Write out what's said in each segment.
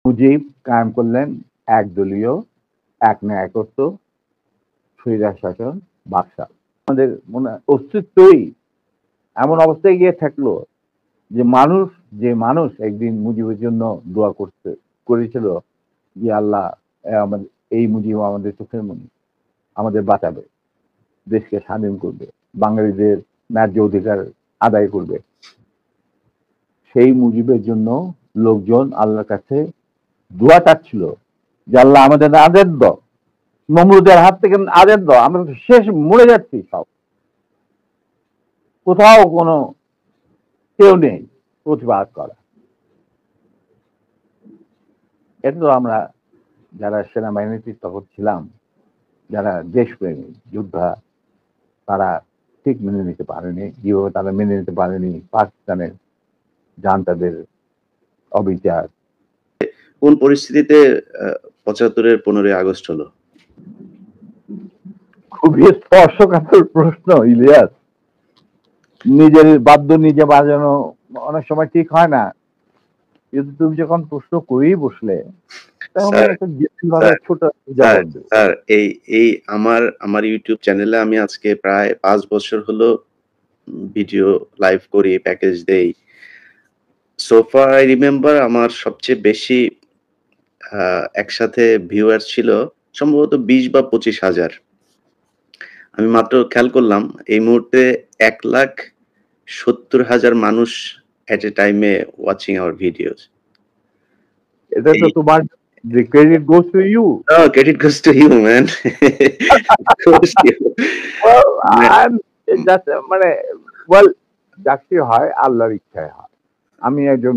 মুজিব কায়েম করলেন একদলীয় এক ন্যায়কর্ত স্বৈরার শাসন বাদশাহ। আমাদের মনে অস্তিত্বই এমন অবস্থায় গিয়ে থাকলো যে মানুষ একদিন মুজিবের জন্য দোয়া করেছিল যে আল্লাহ আমাদের এই মুজিব আমাদের চোখের মনি, আমাদের বাঁচাবে, দেশকে স্বাধীন করবে, বাঙালিদের ন্যায্য অধিকার আদায় করবে। সেই মুজিবের জন্য লোকজন আল্লাহর কাছে দোয়া চাচ্ছিল যে আল্লাহ আমাদের আদের দাও, নমরুদের হাত থেকে আদের দাও, আমরা তো শেষ মরে যাচ্ছি সব, কোথাও কোনো কেউ নেই প্রতিবাদ করা। এটা তো আমরা যারা সেনাবাহিনীতে তখন ছিলাম, যারা দেশপ্রেমী যোদ্ধা, তারা ঠিক মেনে নিতে পারেনি। যেভাবে তারা মেনে নিতে পারেনি পাকিস্তানের জান্তাদের অবিচার। কোন পরিস্থিতিতে ৭৫-এর 15ই আগস্ট হলো? খুবই স্পর্শকাতর প্রশ্ন ইলিয়াস। নিজের বাদ্য নিজে বাজানো অনেক সময় ঠিক হয় না, কিন্তু তুমি যখন প্রশ্ন করেই বসলে তখন একটা ছোট জবাব দেব। স্যার এই আমার ইউটিউব চ্যানেলে আমি আজকে প্রায় 5 বছর হলো ভিডিও লাইভ করি, প্যাকেজ দেই। সো ফার আই রিমেম্বার আমার সবচেয়ে বেশি একসাথে ভিউয়ার্স ছিল সম্ভবত 20 বা 25,000। আমি মাত্র খেয়াল করলাম এই মুহূর্তে 1,70,000 মানুষ এট এ টাইমে ওয়াচিং আওয়ার ভিডিওস। এটা তো তোমার, the credit goes to you. No, credit goes to you, man. Goes to you. Well, I'm just মানে well যাকে হয় আল্লাহর ইচ্ছায় হয়। আমি একজন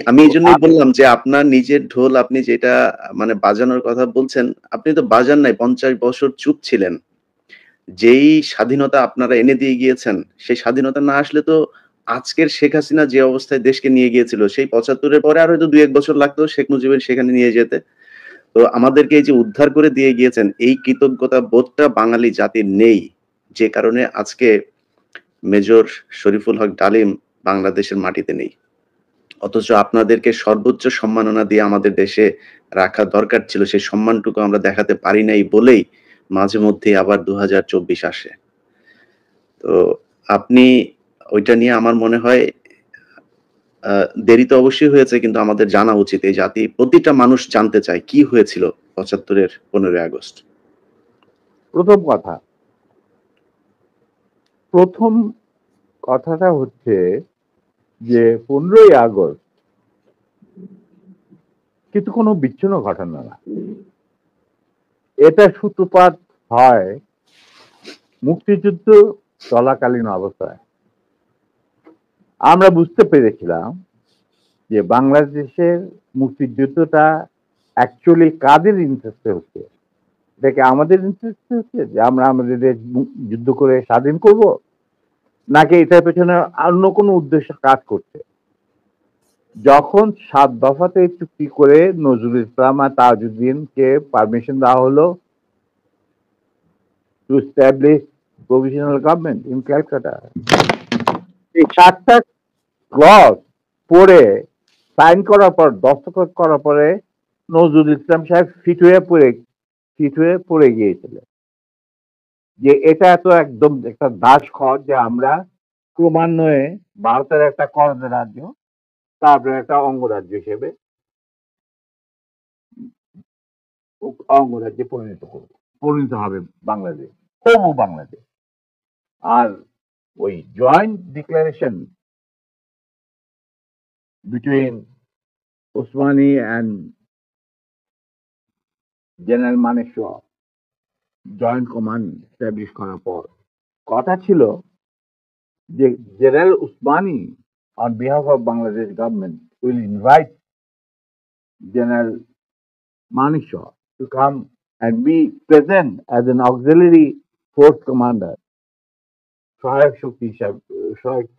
আমি এই জন্যই বললাম যে আপনার নিজের ঢোল আপনি যেটা মানে বাজানোর কথা বলছেন, আপনি তো বাজান নাই, 50 বছর চুপ ছিলেন। যেই স্বাধীনতা আপনারা এনে দিয়ে গিয়েছেন, সেই স্বাধীনতা না আসলে তো আজকের শেখ হাসিনা যে অবস্থায় দেশকে নিয়ে গিয়েছিল, সেই 75 এর পরে আর হয়তো 2-1 বছর লাগতো শেখ মুজিবের সেখানে নিয়ে যেতে। তো আমাদেরকে এই যে উদ্ধার করে দিয়ে গিয়েছেন, এই কৃতজ্ঞতা বোধটা বাঙালি জাতির নেই। যে কারণে আজকে মেজর শরীফুল হক ডালিম বাংলাদেশের মাটিতে নেই। অথচ আপনাদেরকে সর্বোচ্চ সম্মাননা দিয়ে আমাদের দেশে রাখা দরকার ছিল। সেই সম্মানটুকু আমরা দেখাতে পারি নাই বলেই মাঝে মধ্যেই আবার 2024 আসে। তো আপনি ওইটা নিয়ে আমার মনে হয় দেরি তো অবশ্যই হয়েছে, কিন্তু আমাদের জানা উচিত। এই জাতি প্রতিটা মানুষ জানতে চায় কি হয়েছিল 75-এর 15ই আগস্ট। প্রথম কথাটা হচ্ছে যে 15ই আগস্ট কিন্তু কোনো বিচ্ছিন্ন ঘটনা না। এটা সূত্রপাত হয় মুক্তিযুদ্ধ চলাকালীন অবস্থায়। আমরা বুঝতে পেরেছিলাম যে বাংলাদেশের মুক্তিযুদ্ধটা অ্যাকচুয়ালি কাদের ইন্টারেস্টে হচ্ছে। দেখে আমাদের ইন্টারেস্টে হচ্ছে যে আমরা আমাদের দেশ যুদ্ধ করে স্বাধীন করব, নাকি এটার পেছনে অন্য কোনো উদ্দেশ্য কাজ করছে। যখন 7 দফাতে চুক্তি করে নজরুল ইসলাম আর তাজউদ্দিনকে পারমিশন দেওয়া হলো to establish provisional government in Calcutta, এই 7টা ক্লজ পড়ে সাইন করার পর, দস্তখত করার পরে নজরুল ইসলাম সাহেব ফিট হয়ে পড়ে গিয়েছিলেন যে এটা তো একদম একটা দাস খর, যে আমরা ক্রমান্বয়ে ভারতের একটা করদ রাজ্য, তারপরে একটা অঙ্গরাজ্য হিসেবে অঙ্গরাজ্যে পরিণত হবে বাংলাদেশ, হবু বাংলাদেশ। আর ওই joint declaration between Osmani and general মানেকশর, জয়েন্ট কমান্ড এস্টাবলিশ করার পর কথা ছিল যে general Osmani on behalf of Bangladesh government will invite General Manekshaw to come and be present as an auxiliary force commander, সহায়ক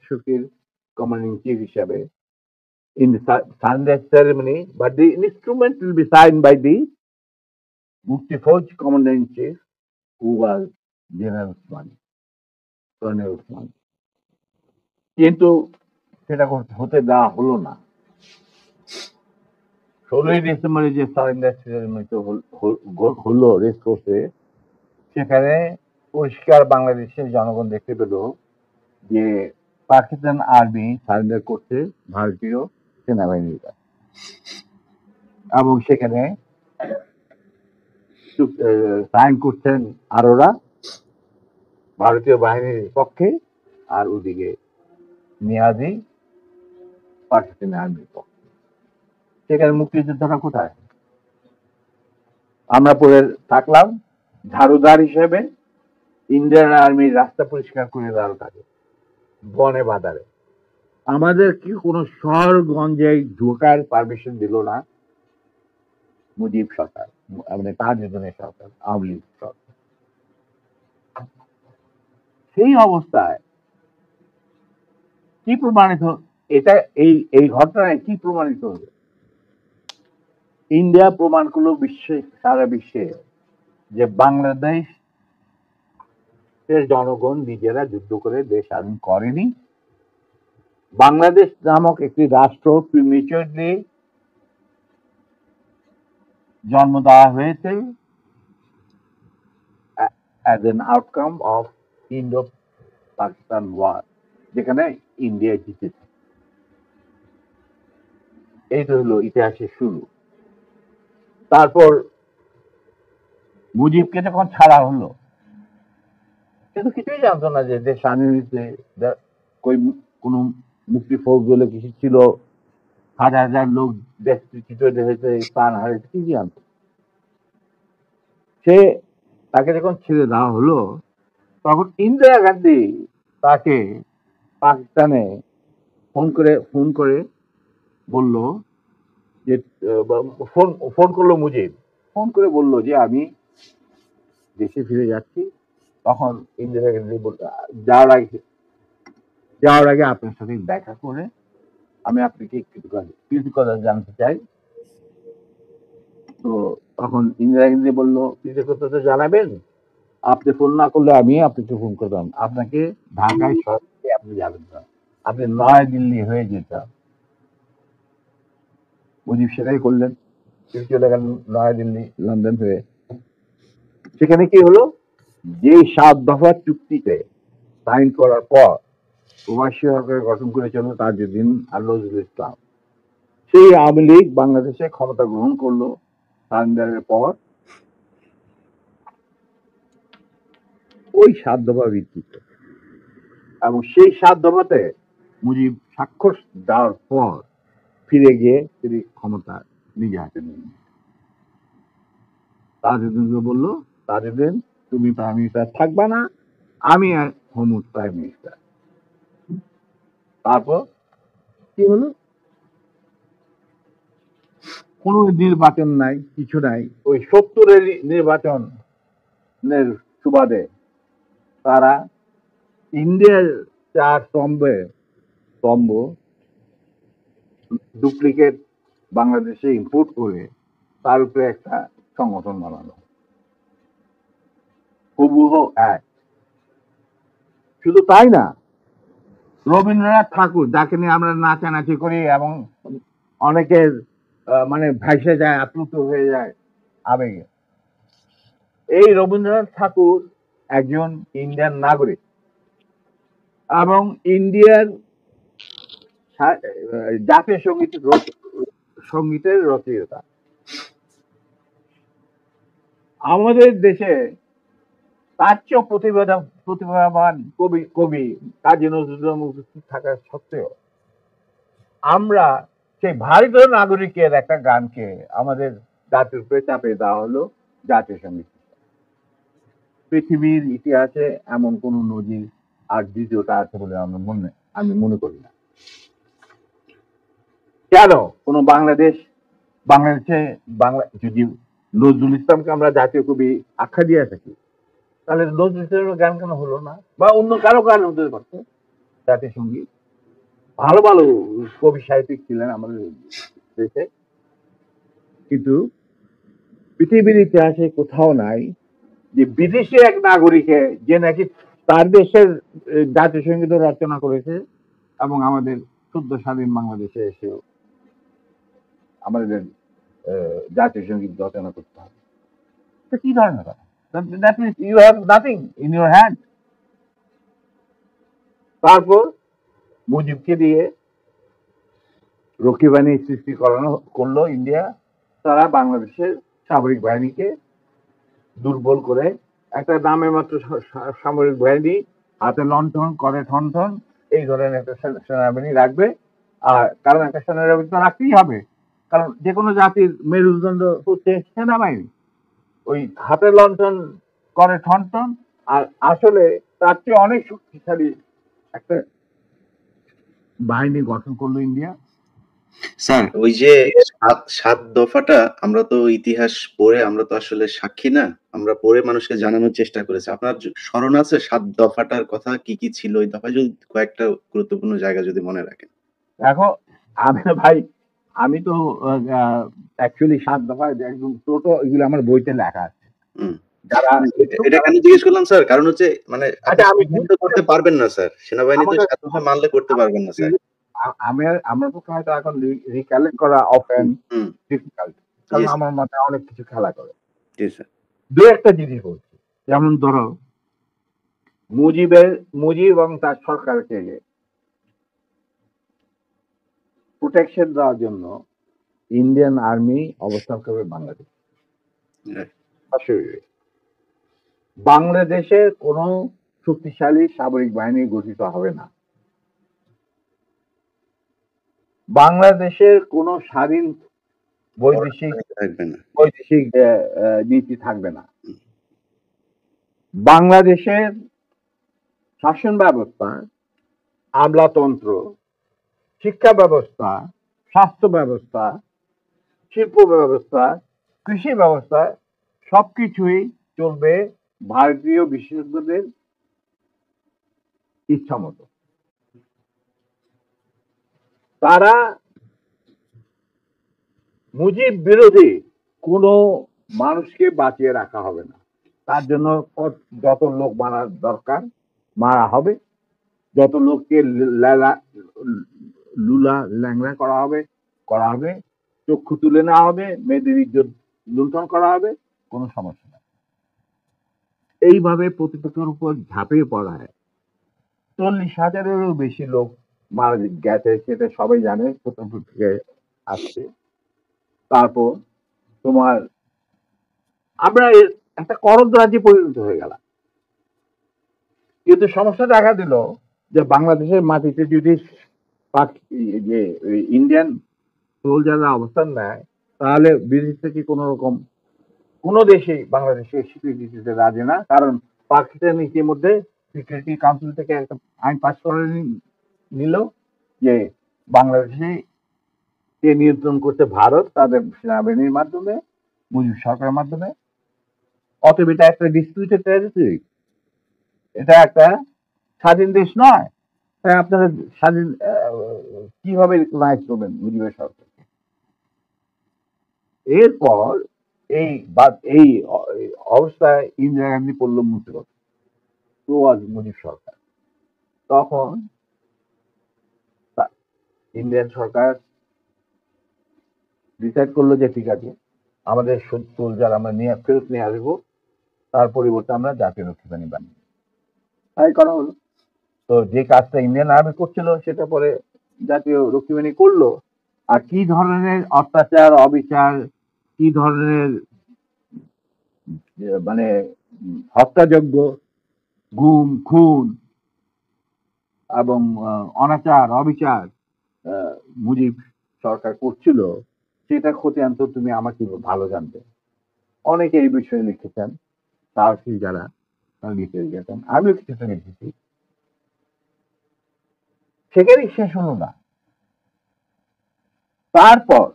শক্তির commanding chief হিসাবে in the Sunday ceremony, but the instrument will be signed by the Mufti Fauj commander in chief, who was General Usmani, Colonel Usmani. কিন্তু সেটা হতে দেওয়া হলো না। 16ই ডিসেম্বরে যে সারেন্ডার সেরেমনি হলো রেস কোর্সে, সেখানে পরিষ্কার বাংলাদেশের জনগণ দেখতে পেল যে পাকিস্তান আর্মি সারেন্ডার করছে ভারতীয় সেনাবাহিনীর কাছে, এবং সেখানে সাইন করছেন আরোরা ভারতীয় বাহিনীর পক্ষে, আর ওদিকে নিয়াজি পাকিস্তান আর্মির পক্ষে। সেখানে মুক্তিযোদ্ধারা কোথায়? আমরা পরে থাকলাম ঝাড়ুদার হিসেবে ইন্ডিয়ান আর্মির রাস্তা পরিষ্কার করে দেওয়ার কাজে, বনে বাজারে। আমাদের কি কোনো শহরগঞ্জে ঢোকার পারমিশন দিল না মুজিব সরকার, মানে তাজউদ্দিনের সরকার, আওয়ামী লীগ সরকার। সেই অবস্থায় কি প্রমাণিত, এটা এই ঘটনায় কি প্রমাণিত হলো? ইন্ডিয়া প্রমাণ করলো সারা বিশ্বে যে বাংলাদেশ জনগণ নিজেরা যুদ্ধ করে দেশ স্বাধীন করেনি। বাংলাদেশ নামক একটি রাষ্ট্র প্রিমেচুরলি জন্ম দেওয়া হয়েছে as an outcome of Indo-Pakistan war, যেখানে ইন্ডিয়া জিতেছে। এই তো হলো ইতিহাসের শুরু। তারপর মুজিবকে যখন ছাড়া হলো, কিন্তু কিছুই জানতো না যে দেশ স্বাধীন হয়েছে, কোন মুক্তি ফৌজ বলে কিছু ছিল, হাজার হাজার লোক দেশচ্যুত হয়েছে, প্রাণ হারিয়েছে, কি জানতো? সে তাকে যখন ছেড়ে দেওয়া হলো, তখন ইন্দিরা গান্ধী তাকে পাকিস্তানে ফোন করে বলল যে, ফোন করলো মুজিব, ফোন করে বললো যে আমি দেশে ফিরে যাচ্ছি। তখন ইন্দিরা গান্ধী যাওয়ার আগে আপনার সাথে দেখা করে আমি আপনাকে কৃতজ্ঞতা জানতে চাই। তো তখন ইন্দিরা গান্ধী বললো, কৃতজ্ঞতা জানাবেন, আপনি ফোন না করলে আমি আপনাকে ফোন করতাম, আপনাকে ঢাকায় সরাসরি আপনি যাবেন না, আপনি নয়াদিল্লি হয়ে যেতাম। মুজিব সেটাই করলেন, তিনি চলে গেলেন নয়াদিল্লি, লন্ডন হয়ে। সেখানে কি হলো, যে 7 দফা চুক্তিতে সাইন করার পর প্রবাসী সরকার গঠন করেছিল তাজউদ্দিন আর নজরুল ইসলাম, সেই আওয়ামী লীগ বাংলাদেশে ক্ষমতা গ্রহণ করলো সারেন্ডারের পর ওই 7 দফা ভিত্তিতে। এবং সেই 7 দফাতে মুজিব স্বাক্ষর দেওয়ার পর ফিরে গিয়ে তিনি ক্ষমতা নিজে হাতে নিয়ে তাজউদ্দিনকে বললো, তাজউদ্দিন তুমি প্রাইম মিনিস্টার থাকবা না, আমি হোম প্রাইম মিনিস্টার। তারপর কি হলো, কোন নির্বাচন নাই, কিছু নাই। ওই 70-এর নির্বাচনের সুবাদে তারা ইন্ডিয়ার 4 স্তম্ভ ডুপ্লিকেট বাংলাদেশে ইম্পোর্ট করে তার উপরে একটা সংগঠন বানানো, হুবহু এক। শুধু তাই না, রবীন্দ্রনাথ ঠাকুর, যাকে নিয়ে আমরা নাচানাচি করি এবং অনেকের মানে ভাইসে যায়, আপ্লুত হয়ে যায় আবেগে, এই রবীন্দ্রনাথ ঠাকুর একজন ইন্ডিয়ান নাগরিক এবং ইন্ডিয়ার জাতীয় সঙ্গীতের রচয়িতা। আমাদের দেশে তার চেয়েও প্রতিভাবান কবি কাজী নজরুল উপস্থিত থাকা সত্ত্বেও আমরা সেই ভারতীয় নাগরিকের একটা গানকে আমাদের জাতির উপরে চাপিয়ে দেওয়া হলো জাতীয় সঙ্গীত। পৃথিবীর ইতিহাসে এমন কোন নজির আর দ্বিতীয়টা আছে বলে আমি মনে করি না। কেন কোন বাংলাদেশে যদি নজরুল ইসলামকে আমরা জাতীয় কবি আখ্যা দিয়ে থাকি, তাহলে নজরুল ইসলামের গান কেন হলো না? বা অন্য কারো গান হতে পারতো জাতীয় সঙ্গীত। ভালো ভালো কবি সাহিত্যিক ছিলেন আমাদের দেশে, কিন্তু পৃথিবীর ইতিহাসে কোথাও নাই যে বিদেশি এক নাগরিকে যে নাকি তার দেশের জাতীয় সঙ্গীত রচনা করেছে এবং আমাদের শুদ্ধ স্বাধীন বাংলাদেশে এসে আমাদের জাতীয় সঙ্গীত রচনা করতে হবে। তো কি ধরনের কথা? That means you have nothing in your hand. তারপর মুজিবকে দিয়ে রক্ষী বাহিনী সৃষ্টি করানো করলো ইন্ডিয়া। তারা বাংলাদেশের সামরিক বাহিনীকে দুর্বল করে একটা নামে মাত্র সামরিক বাহিনী, হাতে লণ্ঠন করে ঠনঠন, এই ধরনের একটা সেনাবাহিনী রাখবে। আর কারণ একটা সেনাবাহিনী তো রাখতেই হবে, কারণ যে কোনো জাতির মেরুদণ্ড হচ্ছে সেনাবাহিনী। ওই হাতে লণ্ঠন করে ঠনঠন, আর আসলে তার চেয়ে অনেক শক্তিশালী একটা বাহিনী গঠন করলো ইন্ডিয়া। স্যার ওই যে ৭ দফাটা আমরা তো ইতিহাস পড়ে আমরা তো আসলে সাক্ষী না, আমরা পড়ে মানুষকে জানানোর চেষ্টা করেছি। আপনার স্মরণ আছে ৭ দফাটার কথা কি কি ছিল? ওই দফায় যদি কয়েকটা গুরুত্বপূর্ণ জায়গা যদি মনে রাখেন। দেখো ভাই, আমি তো অ্যাকচুয়ালি ৭ দফা একদম টোটো এগুলো আমার বইতে লেখা আছে। যারা এটা কেন জিজ্ঞেস করলাম স্যার, কারণ হচ্ছে মানে আচ্ছা, আমি করতে পারবেন না স্যার, সেনাবাহিনী তো ৭ দফা মানলে করতে পারবেন না স্যার। আমার পক্ষে হয়তো এখন রিক্যালেক্ট করা অফেন ডিফিকাল্ট, কারণ আমার মাথায় অনেক কিছু খেলা করে। জি স্যার। দু একটা জিনিস বলছি, যেমন ধরো মুজিব এবং তার সরকারকে প্রোটেকশন দেওয়ার জন্য ইন্ডিয়ান আর্মি অবস্থান করবে বাংলাদেশ। বাংলাদেশে কোনো শক্তিশালী সামরিক বাহিনী গঠিত হবে না। বাংলাদেশের কোনো স্বাধীন বৈদেশিক নীতি থাকবে না। বাংলাদেশের শাসন ব্যবস্থা, আমলাতন্ত্র, শিক্ষা ব্যবস্থা, স্বাস্থ্য ব্যবস্থা, শিল্প ব্যবস্থা, কৃষি ব্যবস্থা সবকিছুই চলবে ভারতীয় বিশেষজ্ঞদের ইচ্ছা মতো। তারা মুজিব বিরোধী কোনো মানুষকে বাঁচিয়ে রাখা হবে না। তার জন্য যত লোক মারা দরকার মারা হবে, যত লোককে লুলা ল্যাংড়া করা হবে, চক্ষু তুলে নেওয়া হবে, মেয়েদের ইজ্জত লুণ্ঠন করা হবে, কোনো সমস্যা নেই। এইভাবে প্রতিপক্ষের উপর ঝাঁপিয়ে পড়ায় 40,000-এরও বেশি লোক মারা গেছে, সেটা সবাই জানে, প্রথম থেকে আসছে। তারপর তোমার আমরা একটা করদ রাজ্যে পরিণত হয়ে গেলাম। কিন্তু সমস্যা দেখা দিল যে বাংলাদেশের মাটিতে যদি যে ইন্ডিয়ান সোলজাররা অবস্থান নেয়, তাহলে বিদেশ থেকে কোনো দেশেই বাংলাদেশের স্বীকৃতি দিতে রাজি না। কারণ পাকিস্তান ইতিমধ্যে সিকিউরিটি কাউন্সিল থেকে একটা আইন পাস করে নিল যে বাংলাদেশে কে নিয়ন্ত্রণ করতে ভারত তাদের সেনাবাহিনীর মাধ্যমে, মুজিব সরকারের মাধ্যমে। অতএব এটা একটা ডিসপিউটেড টেরিটরি, এটা একটা স্বাধীন দেশ নয়। তাই আপনারা স্বাধীন কিভাবে রিকগনাইজ করবেন মুজিবের সরকারকে? এরপর এই অবস্থায় ইন্দিরা গান্ধী পড়ল মুসিবত, মুজিব সরকার। তখন ইন্ডিয়ান সরকার ডিসাইড করলো যে ঠিক আছে, আমাদের সোলজার আমরা ফেরত নিয়ে আসবো, তার পরিবর্তে আমরা জাতীয় রক্ষী বাহিনী বানিয়ে তাই করা হলো। তো যে কাজটা ইন্ডিয়ান আর্মি করছিল সেটা পরে জাতীয় রক্ষী বাহিনী করলো। আর কি ধরনের অত্যাচার, অবিচার, কি ধরনের মানে হত্যাযজ্ঞ, গুম খুন এবং অনাচার অবিচার মুজিব সরকার করছিল, সেটা খতিয়ান তো তুমি আমাকে ভালো জানবে। অনেকে এই বিষয়ে লিখেছেন, সাহসী যারা তারা লিখে গেছেন, আমিও কিছুটা লিখেছি। সেখানেই শেষ হলো না। তারপর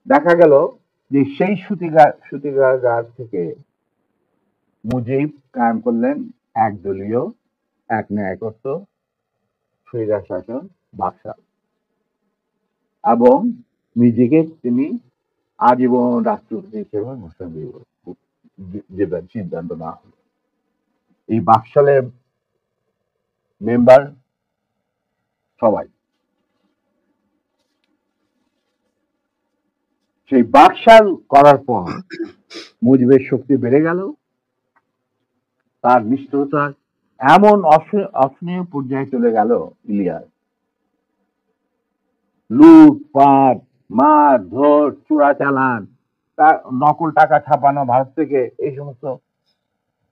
দেখা গেল যে সেই সূতিকাগার থেকে মুজিব কায়েম করলেন একদলীয়, এক ন্যায়কত্ব, স্বৈরাচার শাসন, বাকশাল, এবং নিজেকে তিনি আজীবন রাষ্ট্রপতি হিসেবে ঘোষণা দেবেন সিদ্ধান্ত না হলো। এই বাকশালের মেম্বার সবাই সেই বাকশাল করার পর মুজিবের শক্তি বেড়ে গেল, তার নিষ্ঠুরতা এমন অসহনীয় পর্যায়ে চলে গেল। ইলিয়াস লুটপাট, মার ধর, চোরাচালান, তার নকল টাকা ছাপানো ভারত থেকে, এই সমস্ত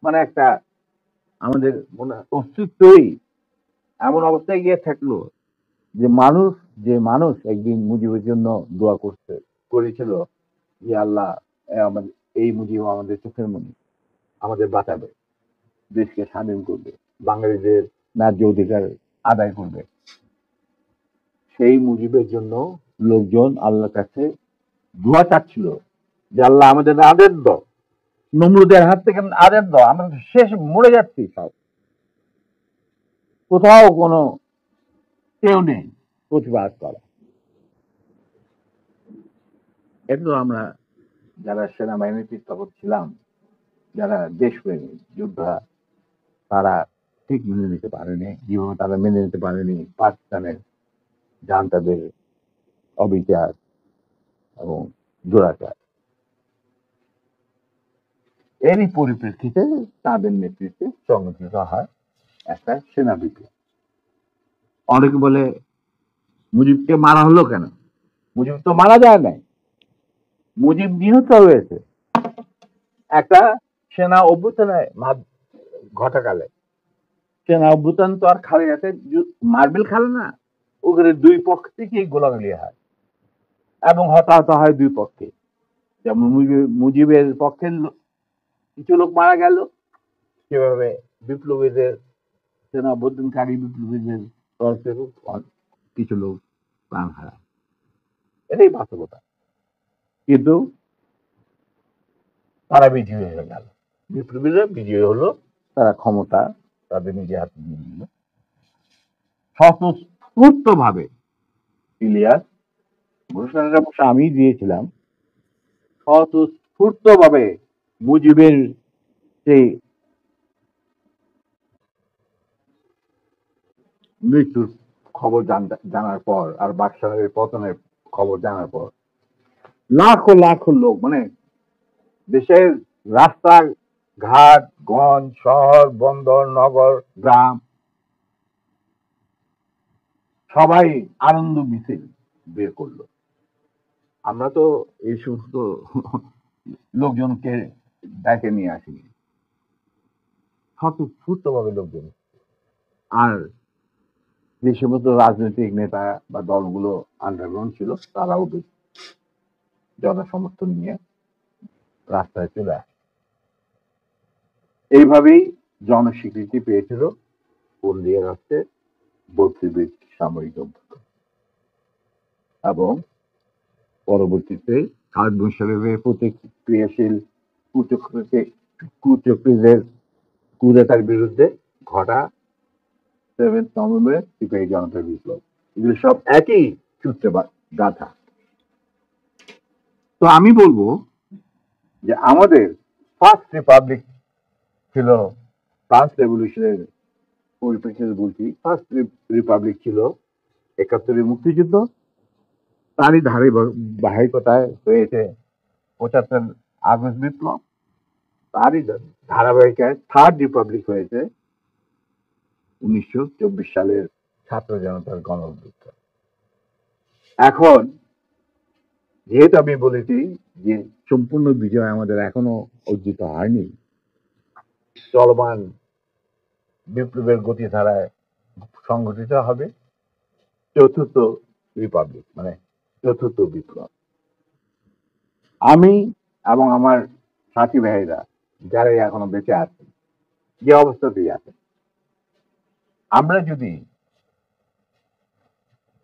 মানে একটা আমাদের মনে অস্তিত্বই এমন অবস্থায় গিয়ে থাকলো যে মানুষ একদিন মুজিবের জন্য দোয়া করেছিল যে আল্লাহ, আমাদের এই মুজিব আমাদের চোখের মনি, আমাদের বাঁচাবে, দেশকে স্বাধীন করবে, বাঙালিদের ন্যায্য অধিকার আদায় করবে। সেই মুজিবের জন্য লোকজন আল্লাহর কাছে দোয়া চাচ্ছিল যে আল্লাহ আমাদের আদের দাও, নমরুদের হাত থেকে আদের দাও, আমরা শেষ মরে যাচ্ছি সব, কোথাও কোনো কেউ নেই প্রতিবাদ করা। এটা তো আমরা যারা সেনাবাহিনীর পৃষ্ঠপোষক ছিলাম, যারা দেশপ্রেমী যোদ্ধা, তারা ঠিক মেনে নিতে পারেনি। যেভাবে তারা মেনে নিতে পারেনি পাকিস্তানের জান্তাদের অবিচার এবং দুরাচার। এরই পরিপ্রেক্ষিতে তাদের নেতৃত্বে সংগঠিত হয় একটা সেনা বিপ্লব। অনেকে বলে মুজিবকে মারা হলো কেন? মুজিব তো মারা যায় নাই, মুজিব নিহত হয়েছে একটা সেনা অভ্যুত্থানের ঘটাকালে। সেনা অভ্যুত্থান তো আর খালি আছে মার্বেল খেলে না, ওখানে দুই পক্ষ থেকেই গোলাগুলি হয় এবং হতাহত হয় দুই পক্ষে। যেমন মুজিবের পক্ষের কিছু লোক মারা গেল, সেভাবে বিপ্লবীদের সেনা অভ্যুত্থানকারী বিপ্লবীদের তরফেও কিছু লোক প্রাণ হারায়। এটাই বাস্তবতা। কিন্তু তারা বিজয়ী হয়ে গেল, বিপ্লবীরা বিজয়ী হলো, তারা ক্ষমতা তাদের নিজে হাতে নিয়ে নিল। স্বতঃস্ফূর্ত ভাবে ইলিয়াস ঘোষণাটা আমি দিয়েছিলাম, স্বতঃস্ফূর্ত ভাবে মুজিবের সেই মৃত্যুর খবর জানার পর আর বাকশালের পতনের খবর জানার পর লাখো লাখো লোক, মানে দেশের রাস্তা ঘাট, গঞ্জ, শহর, বন্দর, নগর, গ্রাম, সবাই আনন্দ মিছিল বের করলো। আমরা তো এই সমস্ত লোকজনকে ডেকে নিয়ে আসিনি, স্বতঃস্ফূর্ত ভাবে লোকজন। আর যে সমস্ত রাজনৈতিক নেতা বা দলগুলো আন্ডারগ্রাউন্ড ছিল, তারাও জনসমর্থন নিয়ে রাস্তায় চলে আসে। এইভাবেই জনস্বীকৃতি পেয়েছিল বন্দিয়া রাষ্ট্রে বলসেবিক সামরিক অভ্যুত্থান। এবং পরবর্তীতে খালেদ মোশাররফের প্রতিক্রিয়াশীল কুচক্রীদের কুদেতার বিরুদ্ধে ঘটা 7 নভেম্বর সিপাহী জনতা বিপ্লব, এগুলো সব একই সূত্রে গাথা। তো আমি বলবো যে আমাদের ফার্স্ট রিপাবলিক ছিল, ফ্রান্স রেভলিউশনের পরিপ্রেক্ষিতে বলছি, ফার্স্ট রিপাবলিক ছিল ৭১-এর মুক্তিযুদ্ধ, তারই ধারাবাহিকতায় হয়েছে ৭৫ আগস্ট বিপ্লব, তারই ধারাবাহিকতায় থার্ড রিপাবলিক হয়েছে ১৯২৪ সালের ছাত্র জনতার গণ অভ্যুত্থান। এখন যেহেতু আমি বলেছি যে সম্পূর্ণ বিজয় আমাদের এখনো অর্জিত হয়নি, চলমান বিপ্লবের গতিধারায় সংগঠিত হবে চতুর্থ রিপাবলিক, মানে চতুর্থ বিপ্লব। আমি এবং আমার সাথী ভাইরা যারা এখনো বেঁচে আছেন, যে অবস্থাতেই আছেন, আমরা যদি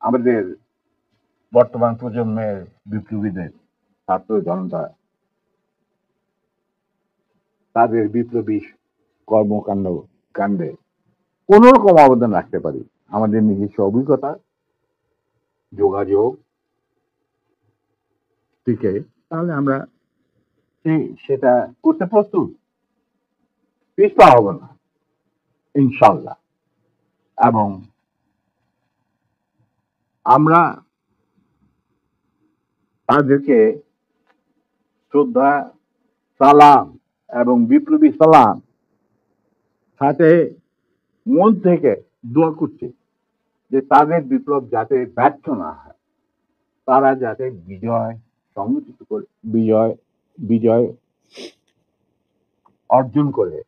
আমাদের বর্তমান প্রজন্মের বিপ্লবীদের, ছাত্র জনতা, তাদের বিপ্লবী কাণ্ডে কোন রকম অবদান রাখতে পারি, আমাদের নিজস্ব অভিজ্ঞতা, যোগাযোগ থেকে, তাহলে আমরা সেটা করতে প্রস্তুত, পিছপা হব না ইনশাল্লাহ। এবং আমরা তাদেরকে শ্রদ্ধা, সালাম এবং বিপ্লবী সালাম সাথে মন থেকে দোয়া করছি যে তাদের বিপ্লব যাতে ব্যর্থ না হয়, তারা যাতে বিজয় সংগঠিত করে বিজয় অর্জন করে,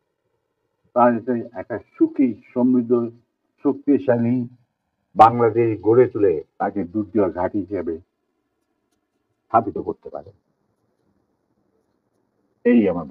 তারা যাতে একটা সুখী, সমৃদ্ধ, শক্তিশালী বাংলাদেশ গড়ে তুলে তাকে দুর্যোগ ঘাঁটি হিসেবে স্থাপিত করতে পারে। এই আমার